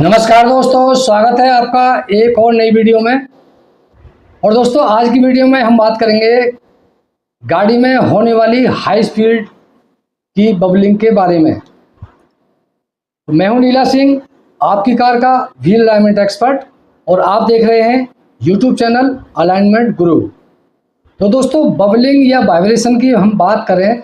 नमस्कार दोस्तों, स्वागत है आपका एक और नई वीडियो में। और दोस्तों, आज की वीडियो में हम बात करेंगे गाड़ी में होने वाली हाई स्पीड की बबलिंग के बारे में। तो मैं हूं नीला सिंह, आपकी कार का व्हील अलाइनमेंट एक्सपर्ट, और आप देख रहे हैं यूट्यूब चैनल अलाइनमेंट गुरु। तो दोस्तों, बबलिंग या वाइब्रेशन की हम बात करें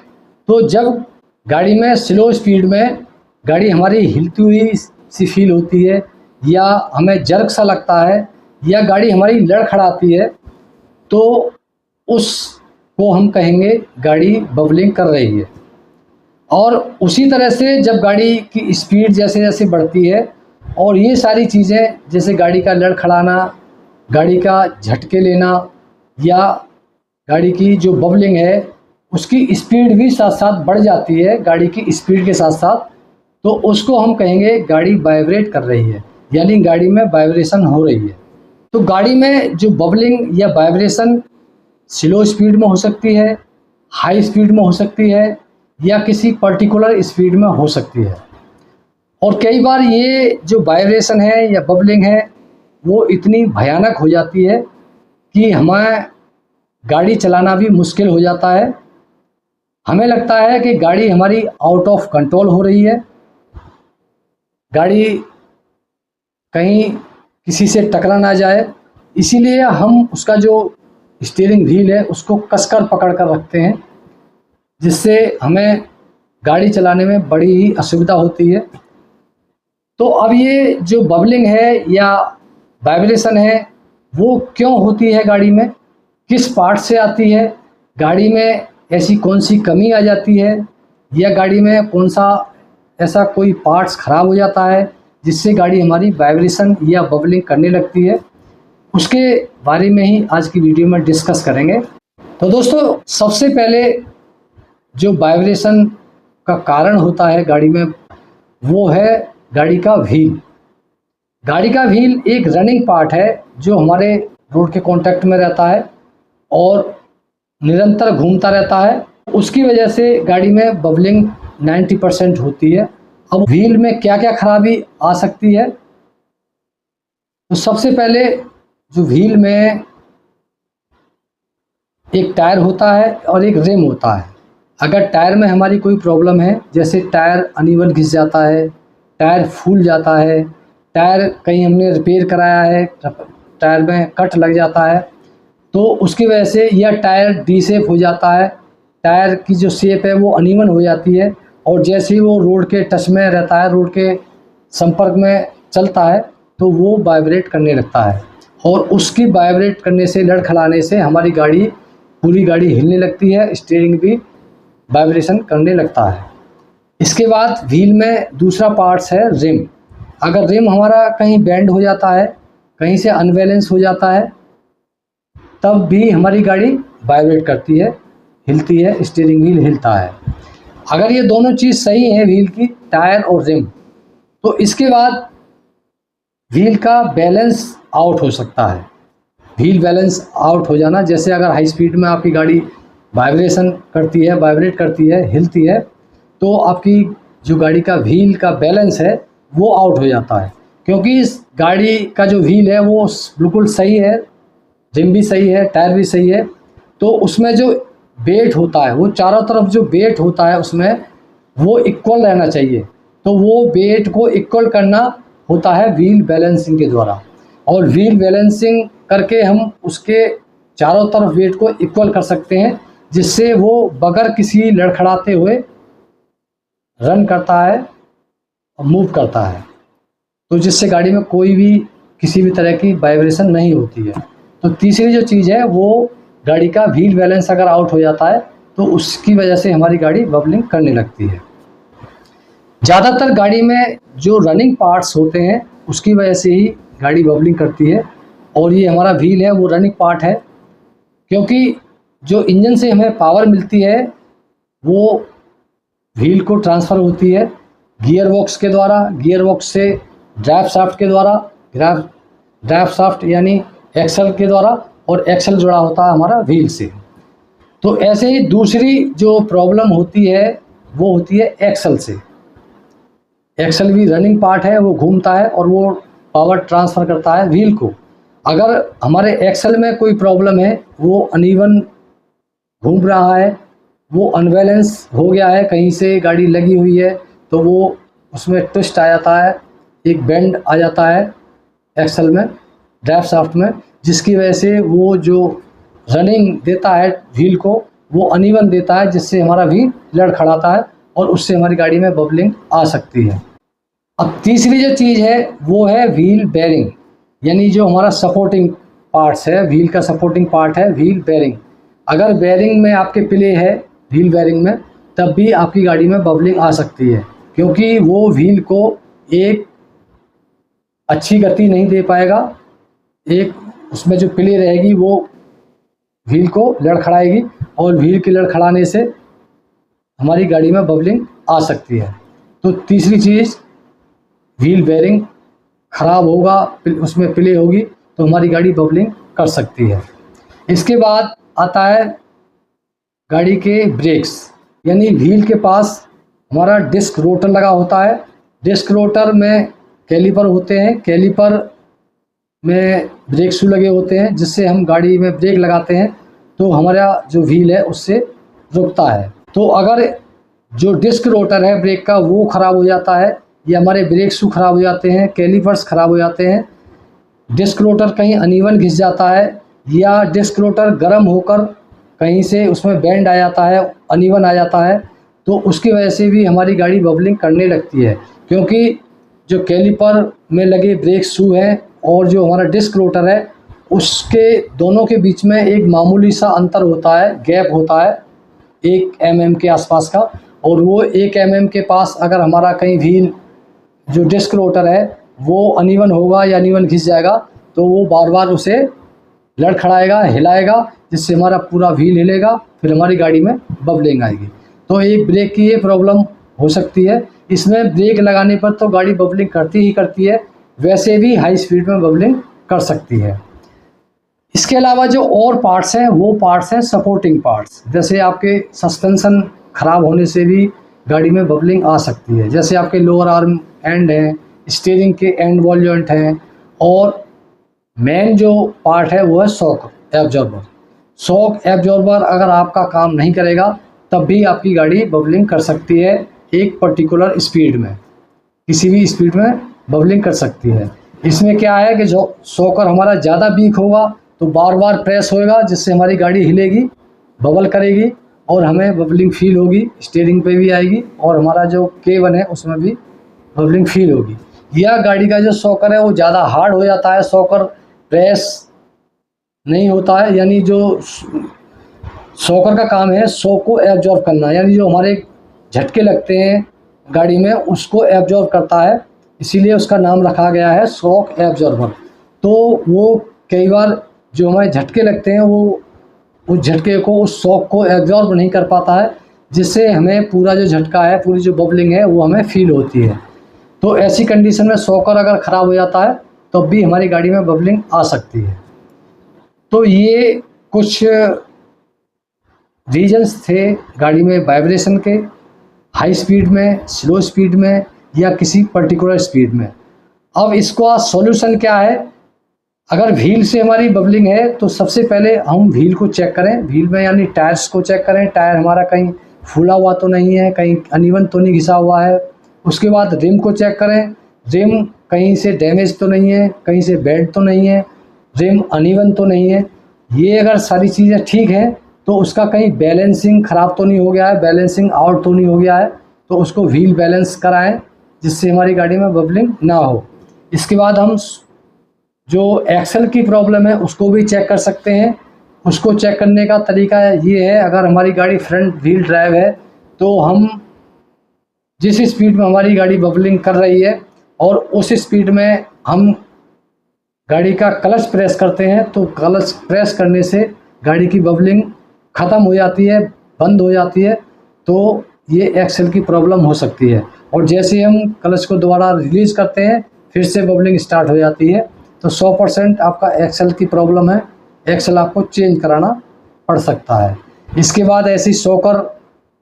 तो जब गाड़ी में स्लो स्पीड में गाड़ी हमारी हिलती हुई सी फील होती है, या हमें जर्क सा लगता है, या गाड़ी हमारी लड़खड़ाती है, तो उसको हम कहेंगे गाड़ी बबलिंग कर रही है। और उसी तरह से जब गाड़ी की स्पीड जैसे जैसे बढ़ती है और ये सारी चीज़ें, जैसे गाड़ी का लड़खड़ाना, गाड़ी का झटके लेना, या गाड़ी की जो बबलिंग है उसकी स्पीड भी साथ साथ बढ़ जाती है गाड़ी की स्पीड के साथ साथ, तो उसको हम कहेंगे गाड़ी वाइब्रेट कर रही है, यानी गाड़ी में वाइब्रेशन हो रही है। तो गाड़ी में जो बबलिंग या वाइब्रेशन स्लो स्पीड में हो सकती है, हाई स्पीड में हो सकती है, या किसी पर्टिकुलर स्पीड में हो सकती है। और कई बार ये जो वाइब्रेशन है या बबलिंग है वो इतनी भयानक हो जाती है कि हमें गाड़ी चलाना भी मुश्किल हो जाता है। हमें लगता है कि गाड़ी हमारी आउट ऑफ कंट्रोल हो रही है, गाड़ी कहीं किसी से टकरा ना जाए, इसीलिए हम उसका जो स्टीयरिंग व्हील है उसको कसकर पकड़ कर रखते हैं, जिससे हमें गाड़ी चलाने में बड़ी ही असुविधा होती है। तो अब ये जो बबलिंग है या वाइब्रेशन है वो क्यों होती है गाड़ी में, किस पार्ट से आती है, गाड़ी में ऐसी कौन सी कमी आ जाती है, या गाड़ी में कौन सा ऐसा कोई पार्ट्स ख़राब हो जाता है जिससे गाड़ी हमारी वाइब्रेशन या बबलिंग करने लगती है, उसके बारे में ही आज की वीडियो में डिस्कस करेंगे। तो दोस्तों, सबसे पहले जो वाइब्रेशन का कारण होता है गाड़ी में वो है गाड़ी का व्हील। गाड़ी का व्हील एक रनिंग पार्ट है जो हमारे रोड के कांटेक्ट में रहता है और निरंतर घूमता रहता है। उसकी वजह से गाड़ी में बबलिंग 90% होती है। अब व्हील में क्या क्या खराबी आ सकती है, तो सबसे पहले जो व्हील में एक टायर होता है और एक रिम होता है। अगर टायर में हमारी कोई प्रॉब्लम है, जैसे टायर अनइवन घिस जाता है, टायर फूल जाता है, टायर कहीं हमने रिपेयर कराया है, टायर में कट लग जाता है, तो उसकी वजह से यह टायर डी शेप हो जाता है, टायर की जो शेप है वो अनइवन हो जाती है, और जैसे ही वो रोड के टच में रहता है, रोड के संपर्क में चलता है, तो वो वाइब्रेट करने लगता है, और उसकी वाइब्रेट करने से, लड़खड़ाने से हमारी गाड़ी, पूरी गाड़ी हिलने लगती है, स्टीयरिंग भी वाइब्रेशन करने लगता है। इसके बाद व्हील में दूसरा पार्ट्स है रिम। अगर रिम हमारा कहीं बेंड हो जाता है, कहीं से अनबैलेंस हो जाता है, तब भी हमारी गाड़ी वाइब्रेट करती है, हिलती है, स्टीयरिंग व्हील हिलता है। अगर ये दोनों चीज़ सही है, व्हील की, टायर और रिम, तो इसके बाद व्हील का बैलेंस आउट हो सकता है। व्हील बैलेंस आउट हो जाना, जैसे अगर हाई स्पीड में आपकी गाड़ी वाइब्रेशन करती है, वाइब्रेट करती है, हिलती है, तो आपकी जो गाड़ी का व्हील का बैलेंस है वो आउट हो जाता है। क्योंकि इस गाड़ी का जो व्हील है वो बिल्कुल सही है, रिम भी सही है, टायर भी सही है, तो उसमें जो वेट होता है, वो चारों तरफ जो वेट होता है उसमें वो इक्वल रहना चाहिए। तो वो वेट को इक्वल करना होता है व्हील बैलेंसिंग के द्वारा, और व्हील बैलेंसिंग करके हम उसके चारों तरफ वेट को इक्वल कर सकते हैं, जिससे वो बगैर किसी लड़खड़ाते हुए रन करता है और मूव करता है, तो जिससे गाड़ी में कोई भी किसी भी तरह की वाइब्रेशन नहीं होती है। तो तीसरी जो चीज़ है वो गाड़ी का व्हील बैलेंस अगर आउट हो जाता है तो उसकी वजह से हमारी गाड़ी बबलिंग करने लगती है। ज़्यादातर गाड़ी में जो रनिंग पार्ट्स होते हैं उसकी वजह से ही गाड़ी बबलिंग करती है, और ये हमारा व्हील है वो रनिंग पार्ट है, क्योंकि जो इंजन से हमें पावर मिलती है वो व्हील को ट्रांसफ़र होती है गियर बॉक्स के द्वारा, गियर बॉक्स से ड्राइव शाफ्ट के द्वारा, ड्राइव शाफ्ट यानी एक्सल के द्वारा, और एक्सल जुड़ा होता है हमारा व्हील से। तो ऐसे ही दूसरी जो प्रॉब्लम होती है वो होती है एक्सल से। एक्सल भी रनिंग पार्ट है, वो घूमता है और वो पावर ट्रांसफ़र करता है व्हील को। अगर हमारे एक्सल में कोई प्रॉब्लम है, वो अनइवन घूम रहा है, वो अनबैलेंस हो गया है, कहीं से गाड़ी लगी हुई है तो वो उसमें ट्विस्ट आ जाता है, एक बेंड आ जाता है एक्सल में, ड्राइव शाफ्ट में, जिसकी वजह से वो जो रनिंग देता है व्हील को वो अनइवन देता है, जिससे हमारा व्हील लड़खड़ाता है और उससे हमारी गाड़ी में बबलिंग आ सकती है। अब तीसरी जो चीज़ है वो है व्हील बेयरिंग, यानी जो हमारा सपोर्टिंग पार्ट्स है, व्हील का सपोर्टिंग पार्ट है व्हील बेयरिंग। अगर बेयरिंग में आपके प्ले है व्हील बेयरिंग में, तब भी आपकी गाड़ी में बबलिंग आ सकती है, क्योंकि वो व्हील को एक अच्छी गति नहीं दे पाएगा, एक उसमें जो प्ले रहेगी वो व्हील को लड़खड़ाएगी और व्हील के लड़खड़ाने से हमारी गाड़ी में बबलिंग आ सकती है। तो तीसरी चीज़, व्हील बेयरिंग ख़राब होगा, उसमें प्ले होगी तो हमारी गाड़ी बबलिंग कर सकती है। इसके बाद आता है गाड़ी के ब्रेक्स, यानी व्हील के पास हमारा डिस्क रोटर लगा होता है। डिस्क रोटर में कैलिपर होते हैं, कैलिपर में ब्रेक शू लगे होते हैं, जिससे हम गाड़ी में ब्रेक लगाते हैं तो हमारा जो व्हील है उससे रुकता है। तो अगर जो डिस्क रोटर है ब्रेक का वो ख़राब हो जाता है, या हमारे ब्रेक शू ख़राब हो जाते हैं, कैलिपर्स ख़राब हो जाते हैं, डिस्क रोटर कहीं अनइवन घिस जाता है, या डिस्क रोटर गर्म होकर कहीं से उसमें बेंड आ जाता है, अनइवन आ जाता है, तो उसकी वजह से भी हमारी गाड़ी बबलिंग करने लगती है। क्योंकि जो कैलिपर में लगे ब्रेक शू हैं और जो हमारा डिस्क रोटर है उसके दोनों के बीच में एक मामूली सा अंतर होता है, गैप होता है 1 mm के आसपास का, और वो 1 mm के पास अगर हमारा कहीं व्हील जो डिस्क रोटर है वो अनइवन होगा या अनइवन घिस जाएगा तो वो बार बार उसे लड़खड़ाएगा, हिलाएगा, जिससे हमारा पूरा व्हील हिलेगा, फिर हमारी गाड़ी में बबलिंग आएगी। तो एक ब्रेक की ये प्रॉब्लम हो सकती है। इसमें ब्रेक लगाने पर तो गाड़ी बबलिंग करती ही करती है, वैसे भी हाई स्पीड में बबलिंग कर सकती है। इसके अलावा जो और पार्ट्स हैं वो पार्ट्स हैं सपोर्टिंग पार्ट्स, जैसे आपके सस्पेंशन ख़राब होने से भी गाड़ी में बबलिंग आ सकती है। जैसे आपके लोअर आर्म एंड हैं, स्टीयरिंग के एंड बॉल जॉइंट हैं, और मेन जो पार्ट है वो है शॉक एब्जॉर्बर। शॉक एब्जॉर्बर अगर आपका काम नहीं करेगा तब भी आपकी गाड़ी बबलिंग कर सकती है, एक पर्टिकुलर स्पीड में, किसी भी स्पीड में बबलिंग कर सकती है। इसमें क्या है कि जो शॉकर हमारा ज़्यादा वीक होगा तो बार बार प्रेस होएगा, जिससे हमारी गाड़ी हिलेगी, बबल करेगी और हमें बबलिंग फील होगी, स्टीयरिंग पे भी आएगी और हमारा जो केबन है उसमें भी बबलिंग फील होगी। या गाड़ी का जो शॉकर है वो ज़्यादा हार्ड हो जाता है, शॉकर प्रेस नहीं होता है, यानी जो शॉकर का काम है शॉक को एब्जॉर्ब करना, यानी जो हमारे झटके लगते हैं गाड़ी में उसको एब्जॉर्ब करता है, इसीलिए उसका नाम रखा गया है शॉक एब्जॉर्बर। तो वो कई बार जो हमारे झटके लगते हैं वो उस झटके को, उस शॉक को एब्जॉर्ब नहीं कर पाता है, जिससे हमें पूरा जो झटका है, पूरी जो बबलिंग है वो हमें फील होती है। तो ऐसी कंडीशन में शॉकर अगर ख़राब हो जाता है तो भी हमारी गाड़ी में बबलिंग आ सकती है। तो ये कुछ रीजंस थे गाड़ी में वाइब्रेशन के, हाई स्पीड में, स्लो स्पीड में या किसी पर्टिकुलर स्पीड में। अब इसका सॉल्यूशन क्या है? अगर व्हील से हमारी बबलिंग है तो सबसे पहले हम व्हील को चेक करें, व्हील में यानी टायर्स को चेक करें, टायर हमारा कहीं फूला हुआ तो नहीं है, कहीं अनइवन तो नहीं घिसा हुआ है। उसके बाद रिम को चेक करें, रिम कहीं से डैमेज तो नहीं है, कहीं से बेंड तो नहीं है, रिम अनइवन तो नहीं है। ये अगर सारी चीज़ें ठीक हैं तो उसका कहीं बैलेंसिंग ख़राब तो नहीं हो गया है, बैलेंसिंग आउट तो नहीं हो गया है, तो उसको व्हील बैलेंस कराएं जिससे हमारी गाड़ी में बबलिंग ना हो। इसके बाद हम जो एक्सल की प्रॉब्लम है उसको भी चेक कर सकते हैं। उसको चेक करने का तरीका ये है, अगर हमारी गाड़ी फ्रंट व्हील ड्राइव है तो हम जिस स्पीड में हमारी गाड़ी बबलिंग कर रही है और उस स्पीड में हम गाड़ी का क्लच प्रेस करते हैं तो क्लच प्रेस करने से गाड़ी की बबलिंग ख़त्म हो जाती है, बंद हो जाती है, तो ये एक्सल की प्रॉब्लम हो सकती है। और जैसे हम क्लच को दोबारा रिलीज़ करते हैं फिर से बबलिंग स्टार्ट हो जाती है। तो 100% आपका एक्सल की प्रॉब्लम है, एक्सल आपको चेंज कराना पड़ सकता है। इसके बाद ऐसी शॉकर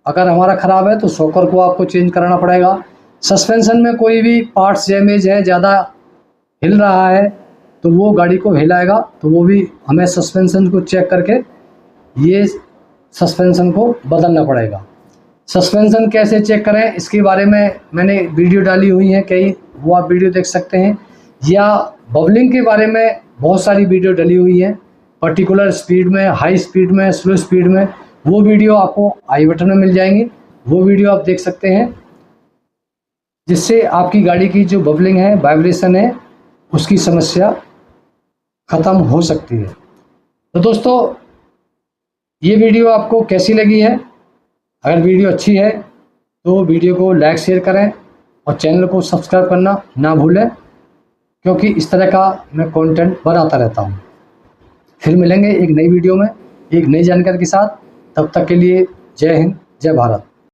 अगर हमारा ख़राब है तो शॉकर को आपको चेंज कराना पड़ेगा। सस्पेंशन में कोई भी पार्ट्स डैमेज है, ज़्यादा हिल रहा है तो वो गाड़ी को हिलाएगा, तो वो भी हमें सस्पेंशन को चेक करके ये सस्पेंशन को बदलना पड़ेगा। सस्पेंशन कैसे चेक करें इसके बारे में मैंने वीडियो डाली हुई है कई, वो आप वीडियो देख सकते हैं। या बबलिंग के बारे में बहुत सारी वीडियो डली हुई है, पर्टिकुलर स्पीड में, हाई स्पीड में, स्लो स्पीड में, वो वीडियो आपको आई बटन में मिल जाएंगी, वो वीडियो आप देख सकते हैं, जिससे आपकी गाड़ी की जो बबलिंग है, वाइब्रेशन है, उसकी समस्या ख़त्म हो सकती है। तो दोस्तों ये वीडियो आपको कैसी लगी है? अगर वीडियो अच्छी है तो वीडियो को लाइक शेयर करें और चैनल को सब्सक्राइब करना ना भूलें, क्योंकि इस तरह का मैं कंटेंट बनाता रहता हूँ। फिर मिलेंगे एक नई वीडियो में एक नई जानकारी के साथ। तब तक के लिए जय हिंद, जय भारत।